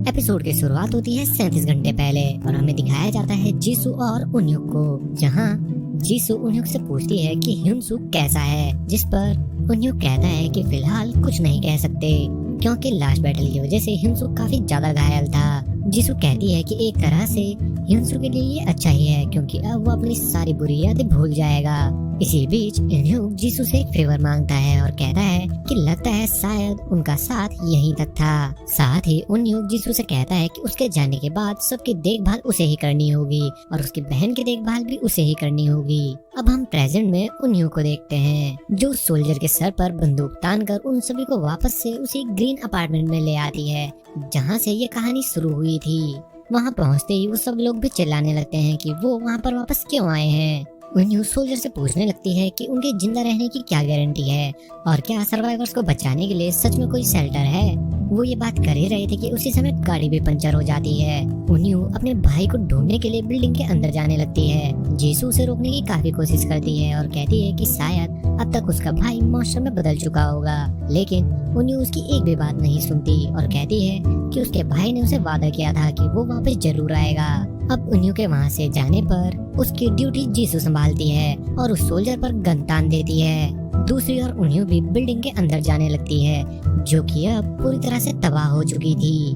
Episode की शुरुआत होती है 37 घंटे पहले और हमें दिखाया जाता है जीसू और उन्युक को, जहाँ जीसू उन्युक से पूछती है कि ह्यूनसुक कैसा है, जिस पर उन्युक कहता है कि फिलहाल कुछ नहीं कह सकते क्योंकि लास्ट बैटल की वजह से ह्यूनसुक काफी ज्यादा घायल था। जीसू कहती है कि एक तरह से ह्यूनसुक के लिए ये अच्छा ही है क्योंकि अब वो अपनी सारी बुरी यादें भूल जाएगा। इसी बीच उन्युक जीसू से एक फेवर मांगता है और कहता है कि लगता है शायद उनका साथ यहीं तक था। साथ ही उन्युक जीसू से कहता है कि उसके जाने के बाद सबकी देखभाल उसे ही करनी होगी और उसकी बहन की देखभाल भी उसे ही करनी होगी। अब हम प्रेजेंट में उन्युक को देखते हैं जो सोल्जर के सर पर बंदूक तानकर उन सभी को वापस से उसी ग्रीन अपार्टमेंट में ले आती है जहाँ से ये कहानी शुरू हुई थी। वहाँ पहुँचते ही वो सब लोग भी चिल्लाने लगते हैं कि वो वहाँ पर वापस क्यों आए हैं। उन्युक सोल्जर से पूछने लगती है कि उनके जिंदा रहने की क्या गारंटी है और क्या सर्वाइवर्स को बचाने के लिए सच में कोई शेल्टर है। वो ये बात कर ही रहे थे कि उसी समय गाड़ी भी पंचर हो जाती है। उन्युक अपने भाई को ढूंढने के लिए बिल्डिंग के अंदर जाने लगती है। जीसू उसे रोकने की काफी कोशिश करती है और कहती है कि शायद अब तक उसका भाई मॉन्स्टर में बदल चुका होगा, लेकिन उन्युक उसकी एक भी बात नहीं सुनती और कहती है कि उसके भाई ने उसे वादा किया था कि वो वापस जरूर आएगा। अब उन्युक के वहाँ से जाने पर उसकी ड्यूटी जीसू संभालती है और उस सोल्जर पर गन तान देती है। दूसरी ओर उन्युक भी बिल्डिंग के अंदर जाने लगती है जो कि अब पूरी तरह से तबाह हो चुकी थी।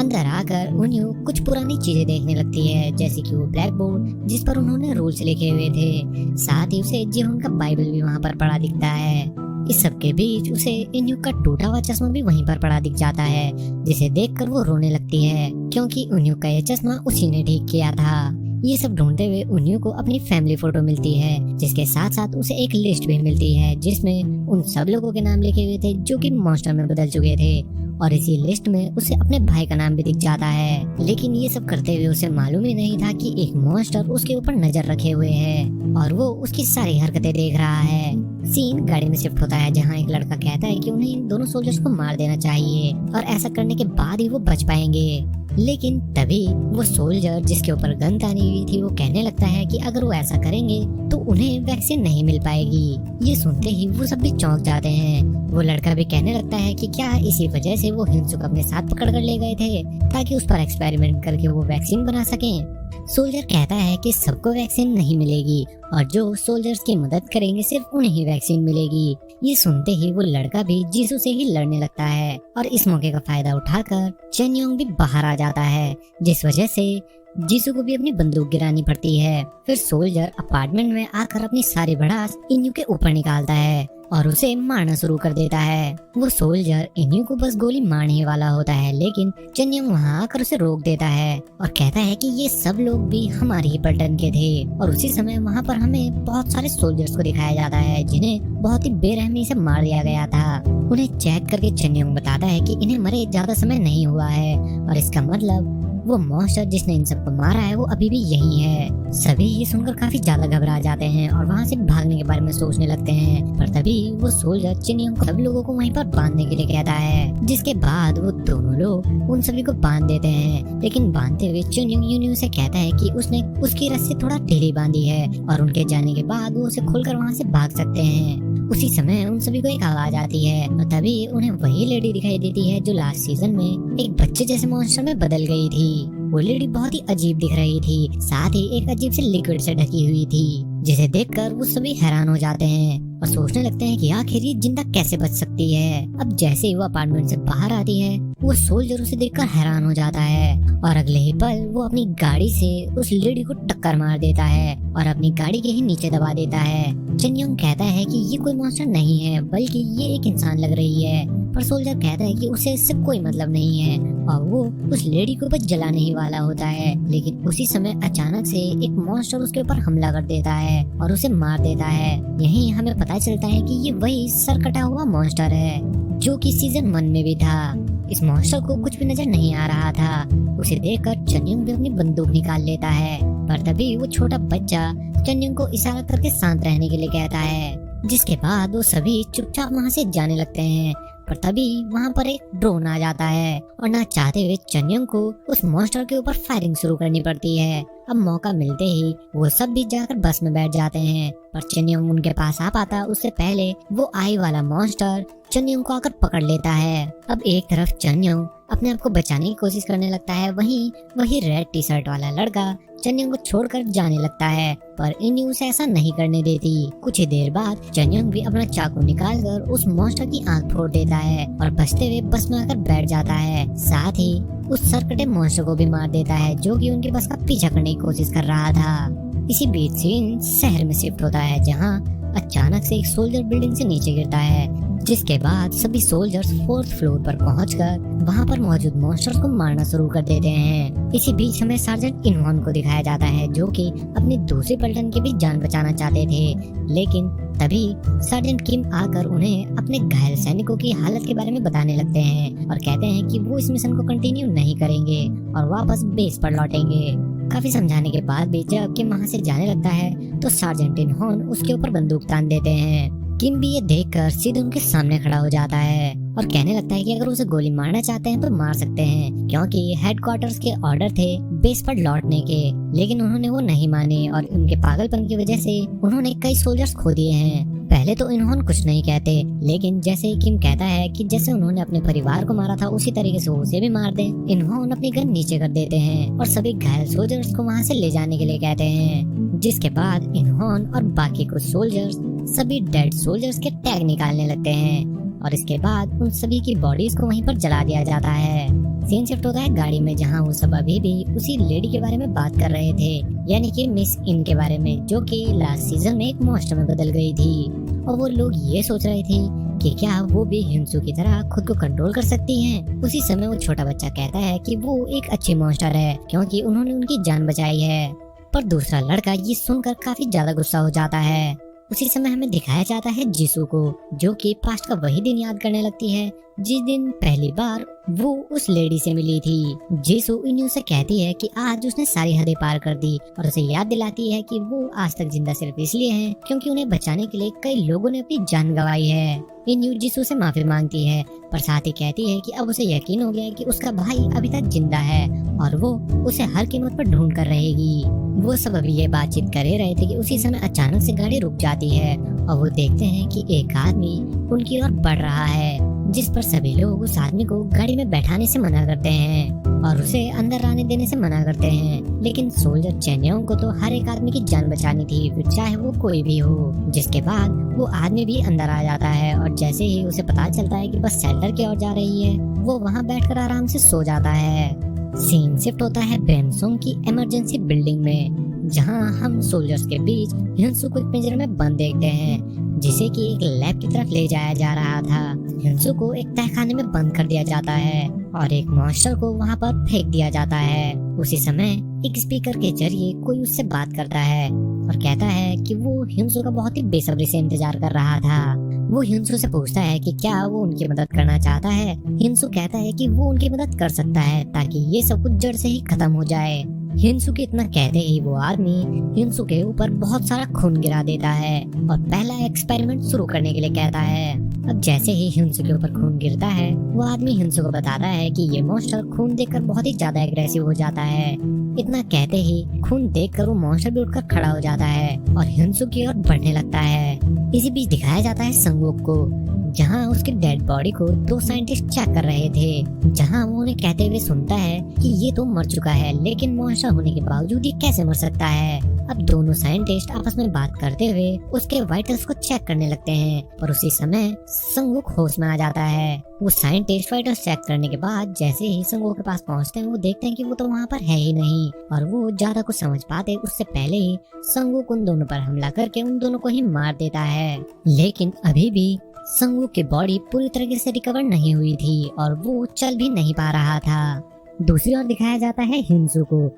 अंदर आकर उन्युक कुछ पुरानी चीजें देखने लगती है, जैसे कि वो ब्लैक बोर्ड जिस पर उन्होंने रूल्स लिखे हुए थे। साथ ही उसे जीवन का बाइबल भी वहाँ पर पड़ा दिखता है। इस सब के बीच उसे उन्युक का टूटा हुआ चश्मा भी वहीं पर पड़ा दिख जाता है, जिसे देखकर वो रोने लगती है क्योंकि उन्युक का ये चश्मा उसी ने ठीक किया था। ये सब ढूंढते हुए उन्युक को अपनी फैमिली फोटो मिलती है, जिसके साथ साथ उसे एक लिस्ट भी मिलती है जिसमें उन सब लोगों के नाम लिखे हुए थे जो कि मॉन्स्टर में बदल चुके थे और इसी लिस्ट में उसे अपने भाई का नाम भी दिख जाता है। लेकिन ये सब करते हुए उसे मालूम ही नहीं था कि एक मॉन्स्टर उसके ऊपर नजर रखे हुए है और वो उसकी सारी हरकतें देख रहा है। सीन गाड़ी में शिफ्ट होता है जहाँ एक लड़का कहता है कि उन्हें इन दोनों सोल्जर्स को मार देना चाहिए और ऐसा करने के बाद ही वो बच पाएंगे। लेकिन तभी वो सोल्जर जिसके ऊपर गन तानी हुई थी वो कहने लगता है कि अगर वो ऐसा करेंगे तो उन्हें वैक्सीन नहीं मिल पाएगी। ये सुनते ही वो सब भी चौंक जाते हैं। वो लड़का भी कहने लगता है कि क्या इसी वजह से वो ह्यूनसुक अपने साथ पकड़ कर ले गए थे ताकि उस पर एक्सपेरिमेंट करके वो वैक्सीन बना सकें। सोल्जर कहता है कि सबको वैक्सीन नहीं मिलेगी और जो सोल्जर्स की मदद करेंगे सिर्फ उन्हें ही वैक्सीन मिलेगी। ये सुनते ही वो लड़का भी जीसू से ही लड़ने लगता है और इस मौके का फायदा उठाकर चेन योंग भी बाहर आ जाता है, जिस वजह से जीसू को भी अपनी बंदूक गिरानी पड़ती है। फिर सोल्जर अपार्टमेंट में आकर अपनी सारी भड़ास इन्यू के ऊपर निकालता है और उसे मारना शुरू कर देता है। वो सोल्जर इन्यू को बस गोली मारने वाला होता है, लेकिन चेन योंग वहाँ आकर उसे रोक देता है और कहता है कि ये सब लोग भी हमारे ही पलटन के थे। और उसी समय वहाँ पर हमें बहुत सारे सोल्जर्स को दिखाया जाता है जिन्हें बहुत ही बेरहमी से मार दिया गया था। उन्हें चेक करके चेन योंग बताता है कि इन्हें मरे ज्यादा समय नहीं हुआ है और इसका मतलब वो मॉन्स्टर जिसने इन सबको मारा है वो अभी भी यही है। सभी ये सुनकर काफी ज्यादा घबरा जाते हैं और वहाँ से भागने के बारे में सोचने लगते हैं, पर तभी वो सोल्जर चेन योंग सब लोगों को वहीं पर बांधने के लिए कहता है, जिसके बाद वो दोनों लोग उन सभी को बांध देते हैं। लेकिन बांधते हुए चेन योंग यून्यू से कहता है कि उसने उसकी रस्सी थोड़ा ढीली बांधी है और उनके जाने के बाद वो उसे खोलकर वहाँ से भाग सकते हैं। उसी समय उन सभी को एक आवाज आती है और तभी उन्हें वही लेडी दिखाई देती है जो लास्ट सीजन में एक बच्चे जैसे मॉन्स्टर में बदल गई थी। वो लेडी बहुत ही अजीब दिख रही थी, साथ ही एक अजीब से लिक्विड से ढकी हुई थी, जिसे देखकर वो सभी हैरान हो जाते हैं और सोचने लगते हैं कि आखिर ये जिंदा कैसे बच सकती है। अब जैसे ही वो अपार्टमेंट से बाहर आती है वो सोल्जर उसे देखकर हैरान हो जाता है और अगले ही पल वो अपनी गाड़ी से उस लेडी को टक्कर मार देता है और अपनी गाड़ी के ही नीचे दबा देता है। चेन योंग कहता है कि ये कोई मॉन्स्टर नहीं है बल्कि ये एक इंसान लग रही है, पर सोल्जर कहता है कि उसे इससे कोई मतलब नहीं है और वो उस लेडी को बस जलाने ही वाला होता है। लेकिन उसी समय अचानक से एक मॉन्स्टर उसके ऊपर हमला कर देता है और उसे मार देता है। यहीं हमें पता चलता है कि ये वही सर कटा हुआ मॉन्स्टर है जो कि सीजन 1 में भी था। इस मॉन्स्टर को कुछ भी नजर नहीं आ रहा था। उसे देखकर चेन योंग भी अपनी बंदूक निकाल लेता है, पर तभी वो छोटा बच्चा चेन योंग को इशारा करके शांत रहने के लिए कहता है, जिसके बाद वो सभी चुपचाप वहाँ से जाने लगते हैं। पर तभी वहाँ पर एक ड्रोन आ जाता है और ना चाहते हुए चेन योंग को उस मॉन्स्टर के ऊपर फायरिंग शुरू करनी पड़ती है। अब मौका मिलते ही वो सब भी जाकर बस में बैठ जाते हैं, पर चेन योंग उनके पास आ पाता उससे पहले वो आई वाला मॉन्स्टर चेन योंग को आकर पकड़ लेता है। अब एक तरफ चेन योंग अपने आप को बचाने की कोशिश करने लगता है। वहीं वही रेड टी शर्ट वाला लड़का चनयोंग को छोड़कर जाने लगता है, पर इन्यू उसे ऐसा नहीं करने देती। कुछ ही देर बाद चनयोंग भी अपना चाकू निकालकर उस मॉन्स्टर की आंख फोड़ देता है और बचते हुए बस में आकर बैठ जाता है। साथ ही उस सरकटे मॉन्स्टर को भी मार देता है जो कि उनके बस का पीछा करने की कोशिश कर रहा था। इसी बीच सीन शहर में शिफ्ट होता है, जहाँ अचानक से एक सोल्जर बिल्डिंग से नीचे गिरता है, जिसके बाद सभी सोल्जर्स 4th फ्लोर पर पहुंचकर वहां पर मौजूद मॉन्स्टर्स को मारना शुरू कर देते हैं। इसी बीच हमें सार्जेंट इनहोन को दिखाया जाता है जो कि अपनी दूसरी पलटन की भी जान बचाना चाहते थे, लेकिन तभी सार्जेंट किम आकर उन्हें अपने घायल सैनिकों की हालत के बारे में बताने लगते हैं और कहते हैं कि वो इस मिशन को कंटिन्यू नहीं करेंगे और वापस बेस पर लौटेंगे। काफी समझाने के बाद भी जब किम वहाँ से जाने लगता है तो सार्जेंट इनहोन उसके ऊपर बंदूक तान देते हैं। किम भी ये देखकर सीधे उनके सामने खड़ा हो जाता है और कहने लगता है कि अगर उसे गोली मारना चाहते हैं तो मार सकते हैं, क्योंकि हेडक्वार्टर्स के ऑर्डर थे बेस पर लौटने के, लेकिन उन्होंने वो नहीं माने और उनके पागलपन की वजह से उन्होंने कई सोल्जर्स खो दिए हैं। पहले तो इन्होंने कुछ नहीं कहते, लेकिन जैसे ही किम कहता है कि जैसे उन्होंने अपने परिवार को मारा था उसी तरीके से उसे भी मार दें, इन्होंने अपनी गन नीचे कर देते हैं और सभी घायल सोल्जर्स को वहाँ से ले जाने के लिए कहते हैं। जिसके बाद इन्होंने और बाकी कुछ सोल्जर्स सभी डेड सोल्जर्स के टैग निकालने लगते हैं और इसके बाद उन सभी की बॉडीज को वहीं पर जला दिया जाता है। सीन शिफ्ट होता है गाड़ी में, जहां वो सब अभी भी उसी लेडी के बारे में बात कर रहे थे, यानी कि मिस इन के बारे में, जो कि लास्ट सीजन में एक मॉन्स्टर में बदल गई थी। और वो लोग ये सोच रहे थे कि क्या वो भी हिंसू की तरह खुद को कंट्रोल कर सकती हैं। उसी समय वो छोटा बच्चा कहता है कि वो एक अच्छी मॉन्स्टर है क्योंकि उन्होंने उनकी जान बचाई है, पर दूसरा लड़का ये सुनकर काफी ज्यादा गुस्सा हो जाता है। उसी समय हमें दिखाया जाता है जीसू को, जो कि पास्ट का वही दिन याद करने लगती है जिस दिन पहली बार वो उस लेडी से मिली थी। जीसू इन्यू से कहती है कि आज उसने सारी हदें पार कर दी और उसे याद दिलाती है कि वो आज तक जिंदा सिर्फ इसलिए है क्योंकि उन्हें बचाने के लिए कई लोगों ने अपनी जान गंवाई है। इन्यू जीसू से माफी मांगती है, पर साथ ही कहती है कि अब उसे यकीन हो गया है कि उसका भाई अभी तक जिंदा है और वो उसे हर कीमत पर ढूंढ कर रहेगी। वो सब अभी ये बातचीत कर रहे थे कि उसी समय अचानक से गाड़ी रुक जाती है और वो देखते हैं कि एक आदमी उनकी ओर बढ़ रहा है, जिस पर सभी लोग उस आदमी को गाड़ी में बैठाने से मना करते हैं और उसे अंदर आने देने से मना करते हैं। लेकिन सोल्जर चेन्योंग को तो हर एक आदमी की जान बचानी थी, फिर चाहे वो कोई भी हो। जिसके बाद वो आदमी भी अंदर आ जाता है और जैसे ही उसे पता चलता है कि बस शेल्टर की ओर जा रही है, वो वहाँ बैठकर आराम से सो जाता है। सीन शिफ्ट होता है बेमसोंग की इमरजेंसी बिल्डिंग में, जहां हम सोल्जर्स के बीच हिंसू को एक पिंजरे में बंद देखते हैं, जिसे कि एक लैब की तरफ ले जाया जा रहा था। हिंसू को एक तहखाने में बंद कर दिया जाता है और एक मॉन्स्टर को वहां पर फेंक दिया जाता है। उसी समय एक स्पीकर के जरिए कोई उससे बात करता है और कहता है कि वो हिंसू का बहुत ही बेसब्री से इंतजार कर रहा था। वो हिंसू से पूछता है कि क्या वो उनकी मदद करना चाहता है। हिंसू कहता है कि वो उनकी मदद कर सकता है ताकि ये सब कुछ जड़ से ही खत्म हो जाए। हिंसू के इतना कहते ही वो आदमी हिंसू के ऊपर बहुत सारा खून गिरा देता है और पहला एक्सपेरिमेंट शुरू करने के लिए कहता है। अब जैसे ही हिंसू के ऊपर खून गिरता है, वो आदमी हिंसू को बताता है कि ये मॉन्स्टर खून देखकर बहुत ही ज्यादा एग्रेसिव हो जाता है। इतना कहते ही खून देखकर वो मॉन्स्टर भी उठकर खड़ा हो जाता है और हिंसू की ओर बढ़ने लगता है। इसी बीच दिखाया जाता है संगोक को, जहां उसकी डेड बॉडी को 2 साइंटिस्ट चेक कर रहे थे, जहां वो उन्हें कहते हुए सुनता है कि ये तो मर चुका है, लेकिन मॉन्स्टर होने के बावजूद ये कैसे मर सकता है। अब दोनों साइंटिस्ट आपस में बात करते हुए उसके वाइटल्स को चेक करने लगते हैं, पर उसी समय संगोक होश में आ जाता है। वो साइंटिस्ट वाइटल्स चेक करने के बाद जैसे ही संगोक के पास पहुंचते हैं, वो देखते हैं कि वो तो वहाँ पर है ही नहीं और वो ज्यादा कुछ समझ पाते उससे पहले ही संगोक उन दोनों पर हमला करके उन दोनों को ही मार देता है। लेकिन अभी भी संगू की बॉडी पूरी तरीके से रिकवर नहीं हुई थी और वो चल भी नहीं पा रहा था। दूसरी ओर दिखाया जाता है हिंसू को,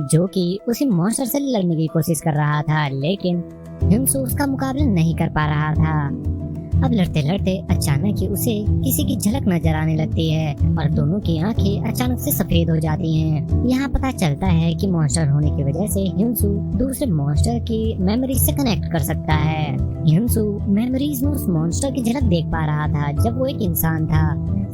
जो कि उसी मॉन्स्टर से लड़ने की कोशिश कर रहा था, लेकिन हिंसू उसका मुकाबला नहीं कर पा रहा था। अब लड़ते लड़ते अचानक ही उसे किसी की झलक नजर आने लगती है और दोनों की आंखें अचानक से सफेद हो जाती हैं। यहाँ पता चलता है कि मॉन्स्टर होने की वजह से हिंसू दूसरे मॉन्स्टर की मेमोरी से कनेक्ट कर सकता है। हिंसू मेमोरीज में उस मॉन्स्टर की झलक देख पा रहा था जब वो एक इंसान था।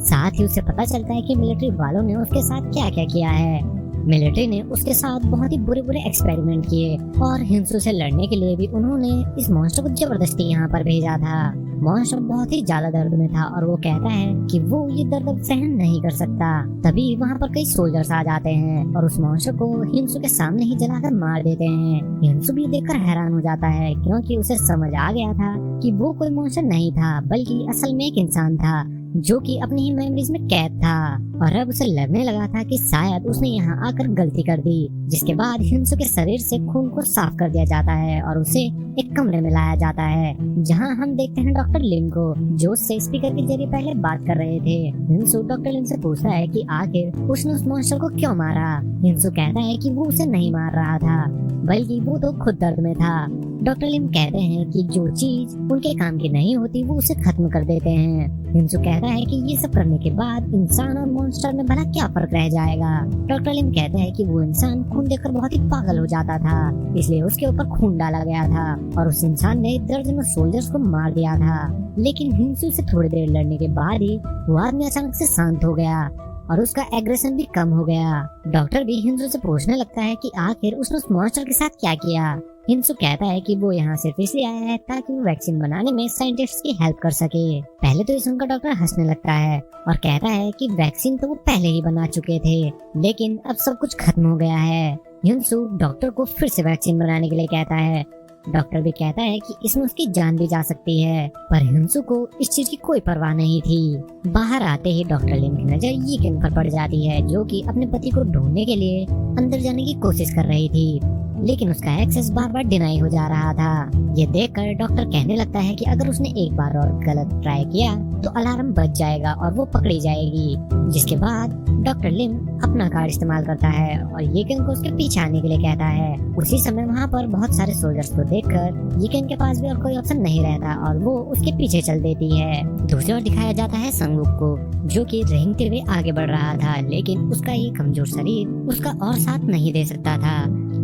साथ ही उसे पता चलता है कि मिलिट्री वालों ने उसके साथ क्या क्या किया है। मिलिट्री ने उसके साथ बहुत ही बुरे बुरे एक्सपेरिमेंट किए और हिंसू से लड़ने के लिए भी उन्होंने इस मॉन्स्टर को जबरदस्ती यहाँ पर भेजा था। मॉन्स्टर बहुत ही ज्यादा दर्द में था और वो कहता है कि वो ये दर्द सहन नहीं कर सकता। तभी वहाँ पर कई सोल्जर्स आ जाते हैं और उस मॉन्स्टर को हिंसू के सामने ही जलाकर मार देते हैं। हिंसू भी देखकर हैरान हो जाता है क्योंकि उसे समझ आ गया था कि वो कोई मॉन्स्टर नहीं था बल्कि असल में एक इंसान था जो कि अपनी ही मेमोरीज में कैद था और अब उसे लगने लगा था कि शायद उसने यहाँ आकर गलती कर दी। जिसके बाद हिंसू के शरीर से खून को साफ कर दिया जाता है और उसे एक कमरे में लाया जाता है जहाँ हम देखते हैं डॉक्टर लिम को जो उससे स्पीकर के जरिए पहले बात कर रहे थे। हिंसू डॉक्टर लिम से पूछता है कि आखिर उसने उस मॉन्स्टर को क्यों मारा। हिंसू कहता है कि वो उसे नहीं मार रहा था बल्कि वो तो खुद दर्द में था। डॉक्टर लिम कहते हैं कि जो चीज उनके काम की नहीं होती वो उसे खत्म कर देते हैं। हिंसू कहता है कि ये सब करने के बाद इंसान और मॉन्स्टर में भला क्या फर्क रह जाएगा। डॉक्टर लिम कहते हैं कि वो इंसान खून देखकर बहुत ही पागल हो जाता था इसलिए उसके ऊपर खून डाला गया था और उस इंसान ने दर्जनों सोल्जर्स को मार दिया था। लेकिन हिंसू से थोड़ी देर लड़ने के बाद ही वो आदमी अचानक से शांत हो गया और उसका एग्रेशन भी कम हो गया। डॉक्टर भी हिंसू से पूछने लगता है कि आखिर उसने उस मॉन्स्टर के साथ क्या किया। हिंसू कहता है कि वो यहाँ सिर्फ इसलिए आया है ताकि वो वैक्सीन बनाने में साइंटिस्ट की हेल्प कर सके। पहले तो ये सुनकर डॉक्टर हंसने लगता है और कहता है कि वैक्सीन तो वो पहले ही बना चुके थे लेकिन अब सब कुछ खत्म हो गया है। हिंसू डॉक्टर को फिर से वैक्सीन बनाने के लिए कहता है। डॉक्टर भी कहता है कि इसमें उसकी जान भी जा सकती है पर हिंसू को इस चीज की कोई परवाह नहीं थी। बाहर आते ही डॉक्टर लिम की नजर यीकेन पर पड़ जाती है जो कि अपने पति को ढूंढने के लिए अंदर जाने की कोशिश कर रही थी लेकिन उसका एक्सेस बार बार डिनाई हो जा रहा था। ये देखकर डॉक्टर कहने लगता है कि अगर उसने एक बार और गलत ट्राई किया तो अलार्म बज जाएगा और वो पकड़ी जाएगी। जिसके बाद डॉक्टर लिम अपना कार्ड इस्तेमाल करता है और येकेन को उसके पीछे आने के लिए कहता है। उसी समय वहाँ पर बहुत सारे सोल्जर्स को देखकर येकेन के पास भी और कोई ऑप्शन नहीं रहता और वो उसके पीछे चल देती है। दूसरी ओर दिखाया जाता है संगूक को जो कि रेंगते हुए आगे बढ़ रहा था लेकिन उसका ये कमजोर शरीर उसका और साथ नहीं दे सकता था।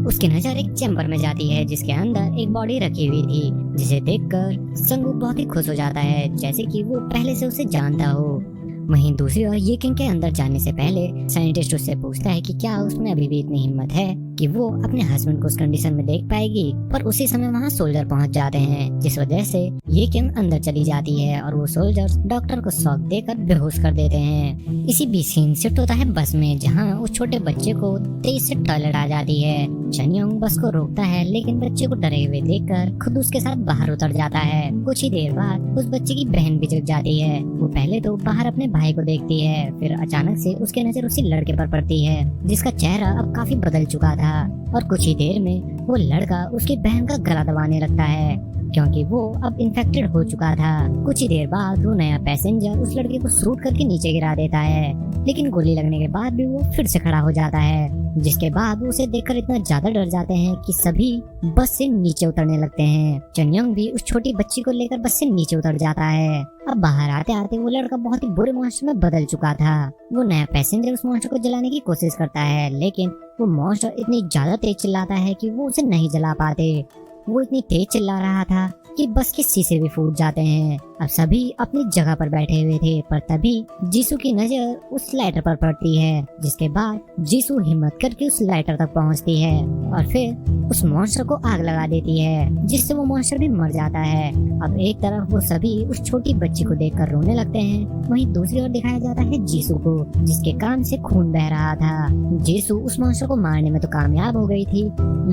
उसकी नजर एक चैम्बर में जाती है जिसके अंदर एक बॉडी रखी हुई थी जिसे देखकर संगूक बहुत ही खुश हो जाता है जैसे कि वो पहले से उसे जानता हो। वहीं दूसरी ओर येकेन के अंदर जाने से पहले साइंटिस्ट उससे पूछता है कि क्या उसमें अभी भी इतनी हिम्मत है कि वो अपने हस्बैंड को उस कंडीशन में देख पाएगी। पर उसी समय वहाँ सोल्जर पहुँच जाते हैं जिस वजह से येकेन अंदर चली जाती है और वो सोल्जर्स डॉक्टर को शॉक देकर बेहोश कर देते हैं। इसी बीच सीन शिफ्ट होता है बस में जहाँ उस छोटे बच्चे को तेज से टॉयलेट आ जाती है। चनयोंग बस को रोकता है लेकिन बच्चे को डरे हुए देखकर खुद उसके साथ बाहर उतर जाता है। कुछ ही देर बाद उस बच्चे की बहन भी जग जाती है। वो पहले तो बाहर अपने भाई को देखती है फिर अचानक से उसकी नजर उसी लड़के पर पड़ती है जिसका चेहरा अब काफी बदल चुका था और कुछ ही देर में वो लड़का उसकी बहन का गला दबाने लगता है क्योंकि वो अब इन्फेक्टेड हो चुका था। कुछ ही देर बाद वो नया पैसेंजर उस लड़के को शूट करके नीचे गिरा देता है लेकिन गोली लगने के बाद भी वो फिर से खड़ा हो जाता है जिसके बाद वो उसे देखकर इतना ज्यादा डर जाते हैं कि सभी बस से नीचे उतरने लगते हैं। चनयोंग भी उस छोटी बच्ची को लेकर बस से नीचे उतर जाता है। अब बाहर आते आते वो लड़का बहुत ही बुरे मॉन्स्टर में बदल चुका था। वो नया पैसेंजर उस मॉन्स्टर को जलाने की कोशिश करता है लेकिन वो मॉन्स्टर इतनी ज्यादा तेज चिल्लाता है कि वो उसे नहीं जला पाते। वो इतनी तेज चिल्ला रहा था कि बस के शीशे भी फूट जाते हैं। अब सभी अपनी जगह पर बैठे हुए थे पर तभी जीसू की नजर उस लाइटर पर पड़ती है जिसके बाद जीसू हिम्मत करके उस लाइटर तक पहुंचती है और फिर उस मॉन्स्टर को आग लगा देती है जिससे वो मॉन्स्टर भी मर जाता है। अब एक तरफ वो सभी उस छोटी बच्ची को देखकर रोने लगते हैं वहीं दूसरी ओर दिखाया जाता है जीसू को जिसके कान से खून बह रहा था। जीसू उस मॉन्स्टर को मारने में तो कामयाब हो गई थी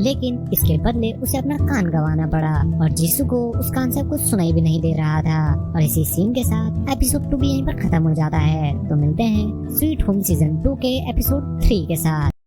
लेकिन इसके बदले उसे अपना कान गंवाना पड़ा और जीसू को उस कान से कुछ सुनाई भी नहीं दे रहा था। और इसी सीन के साथ एपिसोड 2 भी यहीं पर खत्म हो जाता है। तो मिलते हैं स्वीट होम सीजन 2 के एपिसोड 3 के साथ।